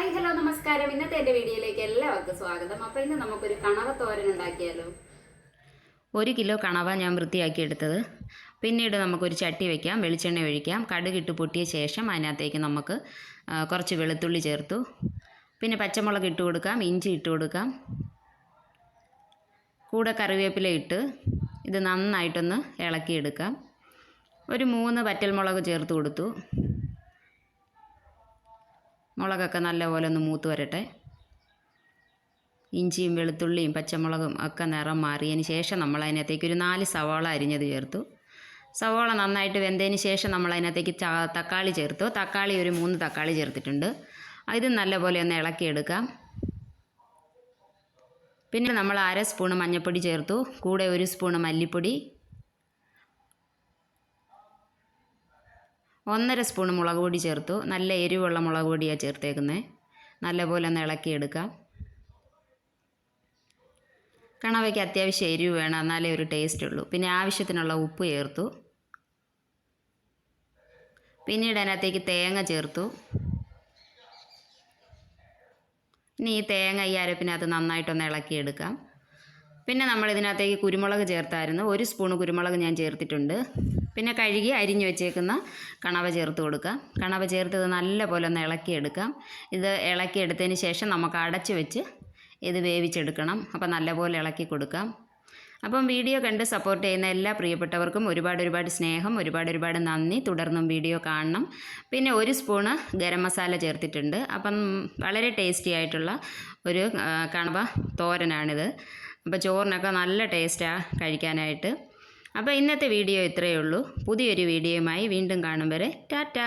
Hi hello നമസ്കാരം. ഇന്നത്തെ എൻ്റെ വീഡിയോയിലേക്ക് എല്ലാവർക്കും സ്വാഗതം. അപ്പോൾ ഇന്ന് നമുക്കൊരു കണവ തോരൻ ഉണ്ടാക്കിയാലോ. 1 കിലോ കണവ ഞാൻ വൃത്തിയാക്കി എടുത്തത്. പിന്നീട് നമുക്കൊരു ചട്ടി വയ്ക്കാം, വെളിച്ചെണ്ണ ഒഴിക്കാം. കടുകിട്ട് പൊട്ടിയ ശേഷം അതിനകത്തേക്ക് നമുക്ക് കുറച്ച് വെളുത്തുള്ളി ചേർത്തു. പിന്നെ പച്ചമുളക് ഇട്ട് കൊടുക്കാം, ഇഞ്ചി ഇട്ട് കൊടുക്കാം, കൂടെ കറിവേപ്പില ഇട്ട് ഇത് നന്നായിട്ടൊന്ന് ഇളക്കിയെടുക്കാം. ഒരു 3 വറ്റൽമുളക് ചേർത്ത് കൊടുത്തു. മുളകൊക്കെ നല്ലപോലെ ഒന്ന് മൂത്ത് വരട്ടെ. ഇഞ്ചിയും വെളുത്തുള്ളിയും പച്ചമുളകും ഒക്കെ നിറം മാറിയതിന് ശേഷം നമ്മൾ അതിനകത്തേക്ക് ഒരു 4 സവാള അരിഞ്ഞത് ചേർത്തു. സവാള നന്നായിട്ട് വെന്തതിന് ശേഷം നമ്മൾ അതിനകത്തേക്ക് തക്കാളി ചേർത്തു. തക്കാളി ഒരു 3 തക്കാളി ചേർത്തിട്ടുണ്ട്. ഇത് നല്ലപോലെ ഒന്ന് ഇളക്കിയെടുക്കാം. പിന്നെ നമ്മൾ 1/2 സ്പൂൺ മഞ്ഞൾപ്പൊടി ചേർത്തു. കൂടെ 1 സ്പൂൺ മല്ലിപ്പൊടി, 1/2 സ്പൂൺ മുളക് പൊടി ചേർത്തു. നല്ല എരിവുള്ള മുളക് പൊടിയാണ് ചേർത്തേക്കുന്നത്. നല്ലപോലെ ഒന്ന് ഇളക്കിയെടുക്കാം. കണവയ്ക്ക് അത്യാവശ്യം എരിവ് വേണം, എന്നാലേ ഒരു ടേസ്റ്റ് ഉള്ളൂ. പിന്നെ ആവശ്യത്തിനുള്ള ഉപ്പ് ചേർത്തു. പിന്നീട് അതിനകത്തേക്ക് തേങ്ങ ചേർത്തു. ഇനി ഈ തേങ്ങ ഈ അരപ്പിനകത്ത് നന്നായിട്ടൊന്ന് ഇളക്കിയെടുക്കാം. പിന്നെ നമ്മൾ ഇതിനകത്തേക്ക് കുരുമുളക് ചേർത്തായിരുന്നു. 1 സ്പൂൺ കുരുമുളക് ഞാൻ ചേർത്തിട്ടുണ്ട്. പിന്നെ കഴുകി അരിഞ്ഞു വെച്ചേക്കുന്ന കണവ ചേർത്ത് കൊടുക്കാം. കണവ ചേർത്തത് നല്ലപോലെ ഒന്ന് ഇളക്കിയെടുക്കാം. ഇത് ഇളക്കിയെടുത്തതിന് ശേഷം നമുക്ക് അടച്ച് വെച്ച് ഇത് വേവിച്ചെടുക്കണം. അപ്പോൾ നല്ലപോലെ ഇളക്കി കൊടുക്കാം. അപ്പം വീഡിയോ കണ്ട് സപ്പോർട്ട് ചെയ്യുന്ന എല്ലാ പ്രിയപ്പെട്ടവർക്കും ഒരുപാട് സ്നേഹം, ഒരുപാട് നന്ദി. തുടർന്നും വീഡിയോ കാണണം. പിന്നെ 1 സ്പൂണ് ഗരം മസാല ചേർത്തിട്ടുണ്ട്. അപ്പം വളരെ ടേസ്റ്റി ആയിട്ടുള്ള ഒരു കണവ തോരനാണിത്. അപ്പോൾ ചോറിനൊക്കെ നല്ല ടേസ്റ്റാണ് കഴിക്കാനായിട്ട്. അപ്പോൾ ഇന്നത്തെ വീഡിയോ ഇത്രയേ ഉള്ളൂ. പുതിയൊരു വീഡിയോയുമായി വീണ്ടും കാണും വരെ ടാറ്റാ.